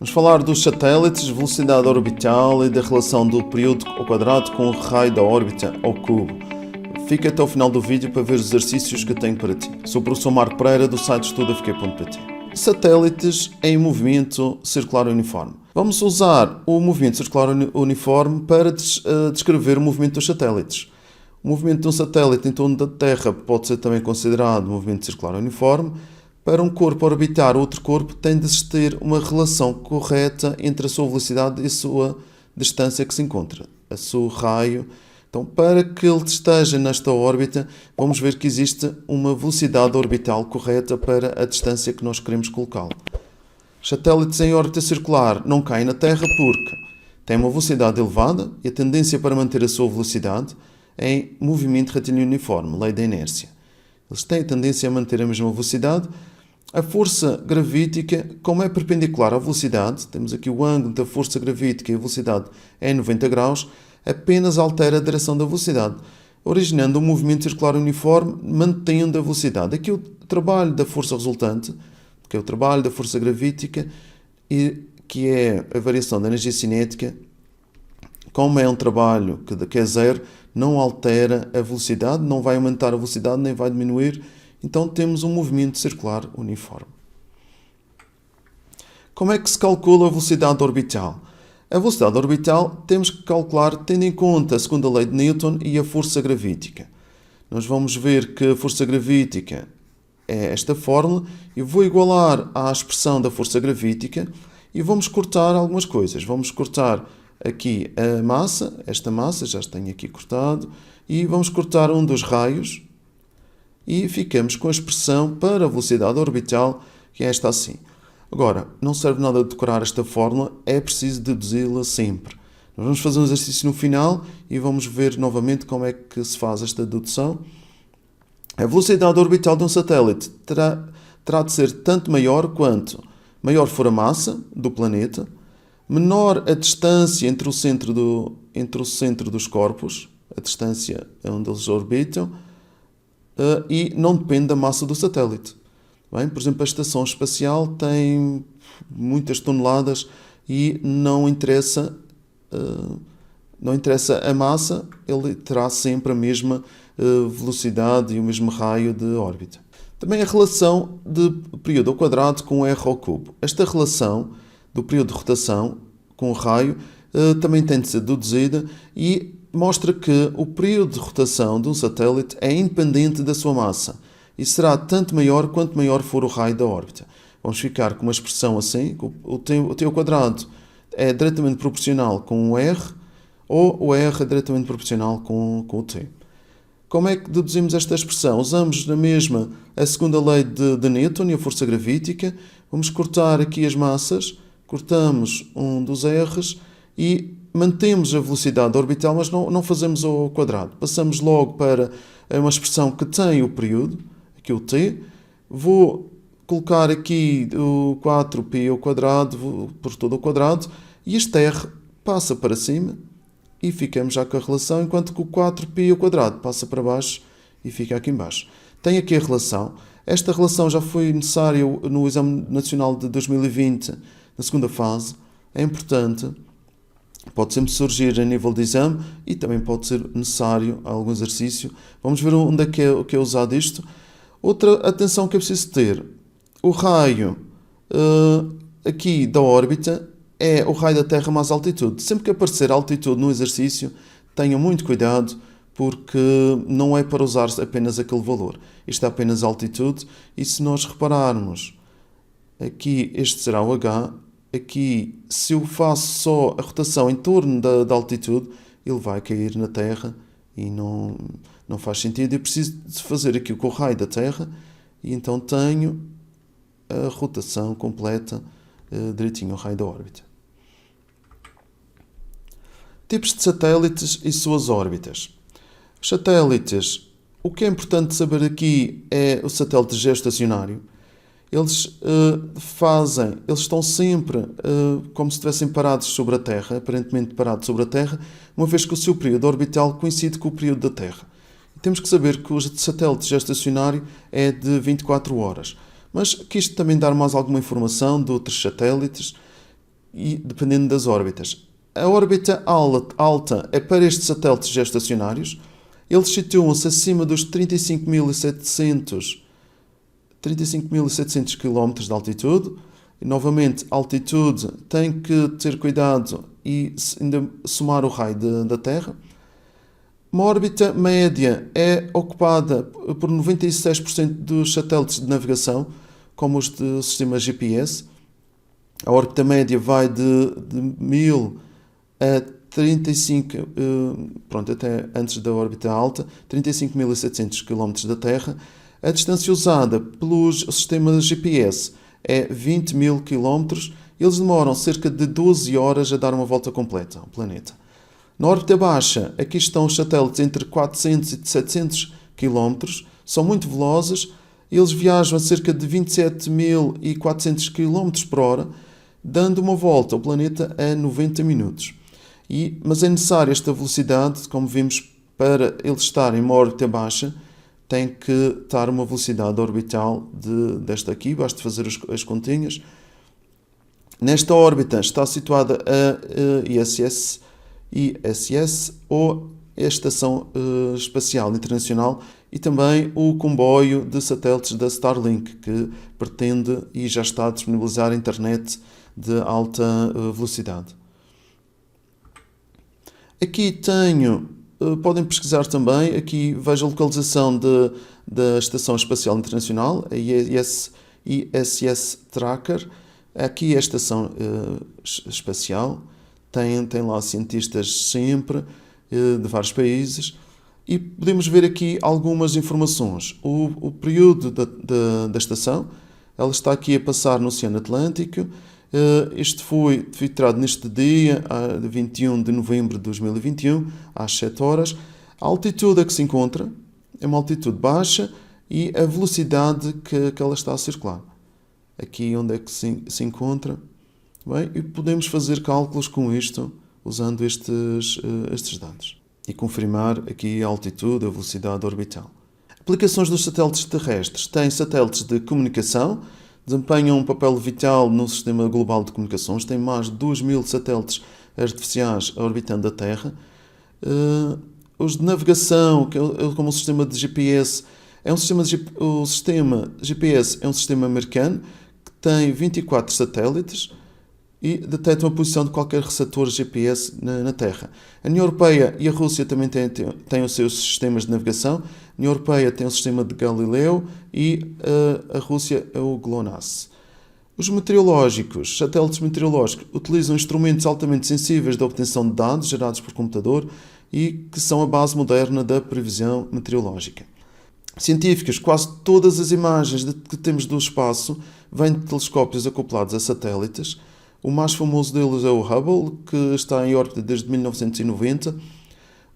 Vamos falar dos satélites, velocidade orbital e da relação do período ao quadrado com o raio da órbita ao cubo. Fica até o final do vídeo para ver os exercícios que tenho para ti. Sou o professor Marco Pereira do site estudafq.pt. Satélites em movimento circular uniforme. Vamos usar o movimento circular uniforme para descrever o movimento dos satélites. O movimento de um satélite em torno da Terra pode ser também considerado movimento circular uniforme. Para um corpo orbitar outro corpo, tem de ter uma relação correta entre a sua velocidade e a sua distância que se encontra, o seu raio. Então, para que ele esteja nesta órbita, vamos ver que existe uma velocidade orbital correta para a distância que nós queremos colocá-lo. Os satélites em órbita circular não caem na Terra porque têm uma velocidade elevada e a tendência para manter a sua velocidade é em movimento retilíneo uniforme, lei da inércia. Eles têm a tendência a manter a mesma velocidade. A força gravítica, como é perpendicular à velocidade, temos aqui o ângulo da força gravítica e a velocidade é 90 graus, apenas altera a direção da velocidade, originando um movimento circular uniforme, mantendo a velocidade. Aqui o trabalho da força resultante, que é o trabalho da força gravítica, e que é a variação da energia cinética, como é um trabalho que é zero, não altera a velocidade, não vai aumentar a velocidade, nem vai diminuir. Então temos um movimento circular uniforme. Como é que se calcula a velocidade orbital? A velocidade orbital temos que calcular tendo em conta a segunda lei de Newton e a força gravítica. Nós vamos ver que a força gravítica é esta fórmula e vou igualar à expressão da força gravítica e vamos cortar algumas coisas. Vamos cortar aqui a massa, esta massa já tenho aqui cortado, e vamos cortar um dos raios, e ficamos com a expressão para a velocidade orbital, que é esta assim. Agora, não serve nada decorar esta fórmula, é preciso deduzi-la sempre. Nós vamos fazer um exercício no final e vamos ver novamente como é que se faz esta dedução. A velocidade orbital de um satélite terá de ser tanto maior quanto maior for a massa do planeta, menor a distância entre o centro dos corpos, a distância onde eles orbitam, e não depende da massa do satélite. Bem, por exemplo, a estação espacial tem muitas toneladas e não interessa a massa, ele terá sempre a mesma velocidade e o mesmo raio de órbita. Também a relação de período ao quadrado com R ao cubo. Esta relação do período de rotação com o raio também tem de ser deduzida e mostra que o período de rotação de um satélite é independente da sua massa e será tanto maior quanto maior for o raio da órbita. Vamos ficar com uma expressão assim, o t ao quadrado é diretamente proporcional com o r, ou o r é diretamente proporcional com o t. Como é que deduzimos esta expressão? Usamos na mesma a segunda lei de Newton e a força gravítica. Vamos cortar aqui as massas, cortamos um dos r's e mantemos a velocidade orbital, mas não fazemos ao quadrado. Passamos logo para uma expressão que tem o período, aqui o t. Vou colocar aqui o 4π ao quadrado, por todo ao quadrado, e este r passa para cima e ficamos já com a relação, enquanto que o 4π ao quadrado passa para baixo e fica aqui em baixo. Tem aqui a relação. Esta relação já foi necessária no Exame Nacional de 2020, na segunda fase. É importante. Pode sempre surgir a nível de exame e também pode ser necessário algum exercício. Vamos ver onde é que é usado isto. Outra atenção que é preciso ter. O raio aqui da órbita é o raio da Terra mais altitude. Sempre que aparecer altitude no exercício, tenham muito cuidado porque não é para usar apenas aquele valor. Isto é apenas altitude e se nós repararmos, aqui este será o H. Aqui, se eu faço só a rotação em torno da altitude, ele vai cair na Terra e não faz sentido. Eu preciso de fazer aqui com o raio da Terra e então tenho a rotação completa direitinho ao raio da órbita. Tipos de satélites e suas órbitas. Os satélites, o que é importante saber aqui é o satélite geoestacionário. Eles estão sempre como se estivessem parados sobre a Terra, aparentemente parados sobre a Terra, uma vez que o seu período orbital coincide com o período da Terra. E temos que saber que o satélite geoestacionário é de 24 horas. Mas quis também dar mais alguma informação de outros satélites e dependendo das órbitas. A órbita alta é para estes satélites geoestacionários. Eles situam-se acima dos 35.700 km de altitude. E, novamente, altitude tem que ter cuidado e ainda somar o raio da Terra. Uma órbita média é ocupada por 96% dos satélites de navegação, como os do sistema GPS. A órbita média vai de 1000 a 35, até antes da órbita alta, 35.700 km da Terra. A distância usada pelos sistemas GPS é 20.000 km. Eles demoram cerca de 12 horas a dar uma volta completa ao planeta. Na órbita baixa, aqui estão os satélites entre 400 e 700 km. São muito velozes. Eles viajam a cerca de 27.400 km por hora, dando uma volta ao planeta a 90 minutos. Mas é necessária esta velocidade, como vimos, para eles estarem em uma órbita baixa, tem que estar uma velocidade orbital desta aqui, basta fazer as continhas. Nesta órbita está situada a ISS, ou a Estação Espacial Internacional, e também o comboio de satélites da Starlink, que pretende e já está a disponibilizar a internet de alta velocidade. Aqui podem pesquisar também, aqui vejo a localização da Estação Espacial Internacional, a ISS Tracker. Aqui é a Estação Espacial, tem lá cientistas sempre, de vários países, e podemos ver aqui algumas informações. O período da estação, ela está aqui a passar no Oceano Atlântico. Isto foi filtrado neste dia, 21 de novembro de 2021, às 7 horas. A altitude a que se encontra é uma altitude baixa e a velocidade que ela está a circular. Aqui onde é que se encontra. Bem, e podemos fazer cálculos com isto, usando estes dados. E confirmar aqui a altitude, a velocidade orbital. Aplicações dos satélites terrestres. Tem satélites de comunicação, desempenham um papel vital no sistema global de comunicações. Tem mais de 2.000 satélites artificiais orbitando a Terra. Os de navegação, como o sistema de GPS, o sistema GPS é um sistema americano que tem 24 satélites e detectam a posição de qualquer receptor GPS na Terra. A União Europeia e a Rússia também têm os seus sistemas de navegação. A União Europeia tem o sistema de Galileu e a Rússia é o GLONASS. Os satélites meteorológicos, utilizam instrumentos altamente sensíveis de obtenção de dados gerados por computador e que são a base moderna da previsão meteorológica. Científicos, quase todas as imagens que temos do espaço vêm de telescópios acoplados a satélites. O mais famoso deles é o Hubble, que está em órbita desde 1990.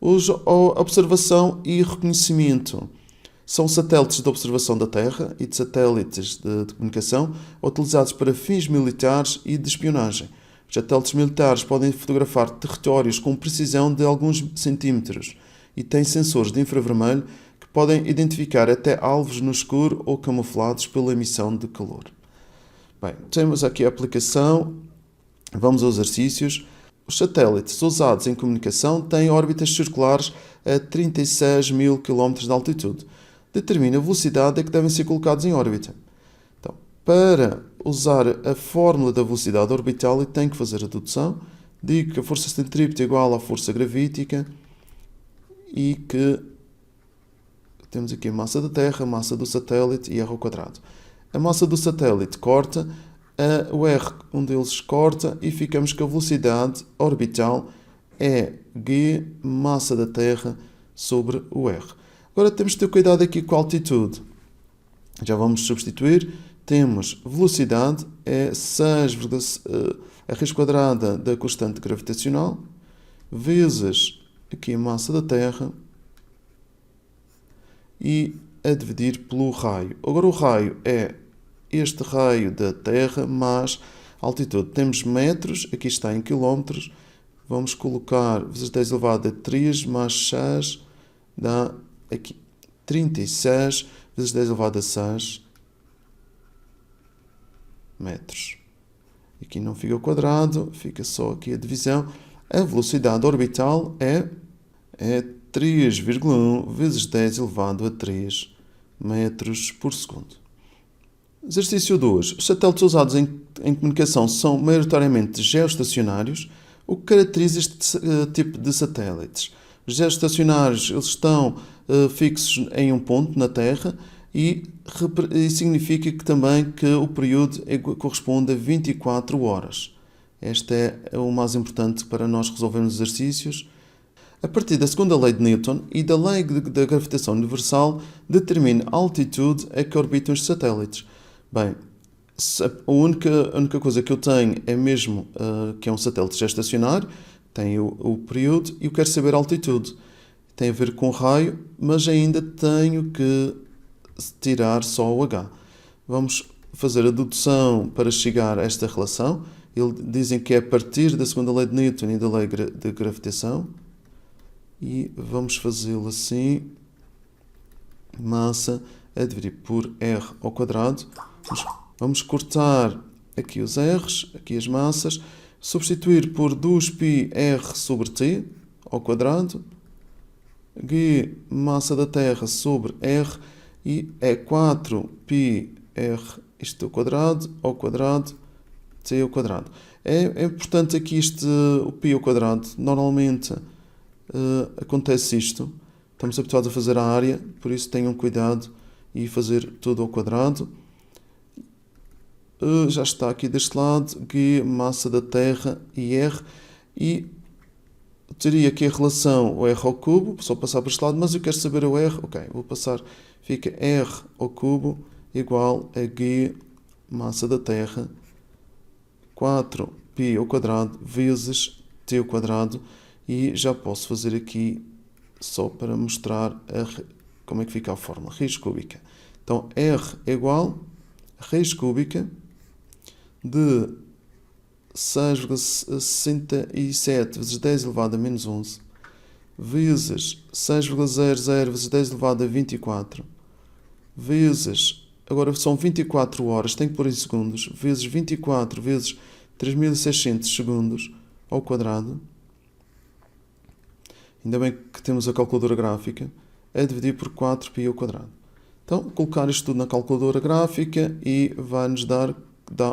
Observação e reconhecimento são satélites de observação da Terra e de satélites de comunicação utilizados para fins militares e de espionagem. Os satélites militares podem fotografar territórios com precisão de alguns centímetros e têm sensores de infravermelho que podem identificar até alvos no escuro ou camuflados pela emissão de calor. Bem, temos aqui a aplicação. Vamos aos exercícios. Os satélites usados em comunicação têm órbitas circulares a 36.000 km de altitude. Determina a velocidade a que devem ser colocados em órbita. Então, para usar a fórmula da velocidade orbital, eu tenho que fazer a dedução. Digo que a força centrípeta é igual à força gravítica e que temos aqui a massa da Terra, a massa do satélite e R ao quadrado. A massa do satélite corta, o R, um deles corta, e ficamos com a velocidade orbital é G, massa da Terra, sobre o R. Agora temos de ter cuidado aqui com a altitude. Já vamos substituir. Temos velocidade, é 6, a raiz quadrada da constante gravitacional, vezes aqui a massa da Terra, e a dividir pelo raio. Agora o raio é este raio da Terra mais a altitude. Temos metros, aqui está em quilómetros. Vamos colocar vezes 10 elevado a 3 mais 6 dá aqui 36 vezes 10 elevado a 6 metros. Aqui não fica o quadrado, fica só aqui a divisão. A velocidade orbital é 3,1 vezes 10 elevado a 3 metros por segundo. Exercício 2. Os satélites usados em comunicação são maioritariamente geoestacionários. O que caracteriza este tipo de satélites? Os geoestacionários eles estão fixos em um ponto na Terra e significa que também que o período corresponde a 24 horas. Este é o mais importante para nós resolvermos exercícios. A partir da segunda lei de Newton e da lei da gravitação universal, determina a altitude a que orbitam os satélites. Bem, a única coisa que eu tenho é mesmo que é um satélite geoestacionário, tem o período e eu quero saber a altitude. Tem a ver com o raio, mas ainda tenho que tirar só o H. Vamos fazer a dedução para chegar a esta relação. Dizem que é a partir da segunda lei de Newton e da lei de gravitação. E vamos fazê-lo assim. Massa a dividir por R ao quadrado. Vamos cortar aqui os R's, aqui as massas. Substituir por 2πr sobre t ao quadrado. G, massa da Terra, sobre R. E é 4πr, isto ao quadrado, t ao quadrado. É importante aqui o π ao quadrado. Normalmente acontece isto. Estamos habituados a fazer a área, por isso tenham cuidado e fazer tudo ao quadrado. Já está aqui deste lado, G, massa da Terra e R. E teria aqui a relação o R ao cubo, só passar para este lado, mas eu quero saber o R. Ok, vou passar, fica R ao cubo igual a G, massa da Terra, 4π ao quadrado vezes t ao quadrado. E já posso fazer aqui, só para mostrar como é que fica a fórmula, raiz cúbica. Então, R é igual a raiz cúbica de 6,67 vezes 10 elevado a menos 11 vezes 6,00 vezes 10 elevado a 24 vezes, agora são 24 horas, tenho que pôr em segundos, vezes 24 vezes 3.600 segundos ao quadrado. Ainda bem que temos a calculadora gráfica, a dividir por 4π ao quadrado. Então, colocar isto tudo na calculadora gráfica e vai-nos dar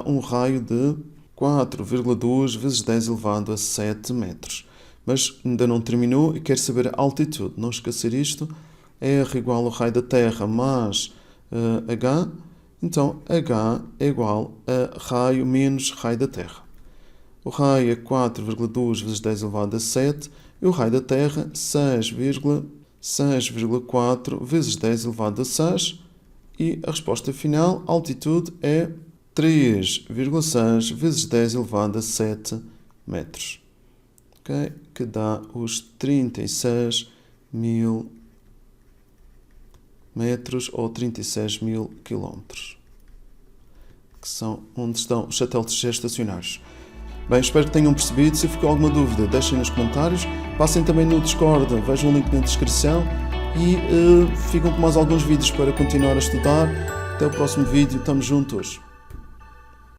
um raio de 4,2 vezes 10 elevado a 7 metros. Mas ainda não terminou e quero saber a altitude. Não esquecer isto. R igual ao raio da Terra mais H. Então, H é igual a raio menos raio da Terra. O raio é 4,2 vezes 10 elevado a 7 e o raio da Terra 6,4 vezes 10 elevado a 6 e a resposta final, a altitude, é 3,6 vezes 10 elevado a 7 metros. Okay? Que dá os 36.000 metros ou 36.000 quilómetros, que são onde estão os satélites geoestacionários. Bem, espero que tenham percebido. Se ficou alguma dúvida, deixem nos comentários. Passem também no Discord, vejam o link na descrição e ficam com mais alguns vídeos para continuar a estudar. Até o próximo vídeo, estamos juntos!